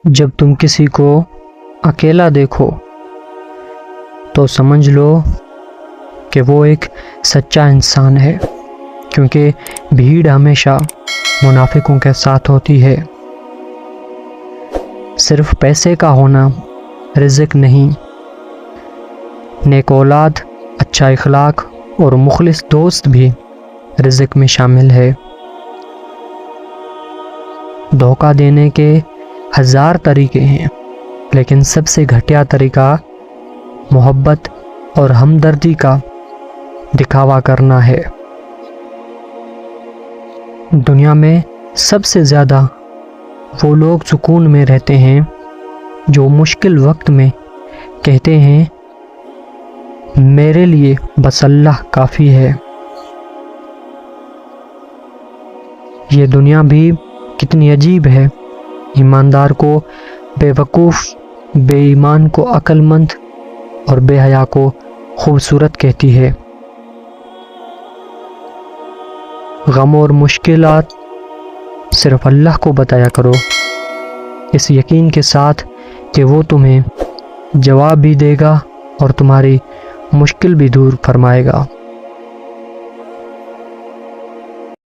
جب تم کسی کو اکیلا دیکھو تو سمجھ لو کہ وہ ایک سچا انسان ہے، کیونکہ بھیڑ ہمیشہ منافقوں کے ساتھ ہوتی ہے۔ صرف پیسے کا ہونا رزق نہیں، نیک اولاد، اچھا اخلاق اور مخلص دوست بھی رزق میں شامل ہے۔ دھوکہ دینے کے 1000 طریقے ہیں، لیکن سب سے گھٹیا طریقہ محبت اور ہمدردی کا دکھاوا کرنا ہے۔ دنیا میں سب سے زیادہ وہ لوگ سکون میں رہتے ہیں جو مشکل وقت میں کہتے ہیں میرے لیے بس اللہ کافی ہے۔ یہ دنیا بھی کتنی عجیب ہے، ایماندار کو بے وقوف، بے ایمان کو عقل مند اور بے حیا کو خوبصورت کہتی ہے۔ غم اور مشکلات صرف اللہ کو بتایا کرو، اس یقین کے ساتھ کہ وہ تمہیں جواب بھی دے گا اور تمہاری مشکل بھی دور فرمائے گا۔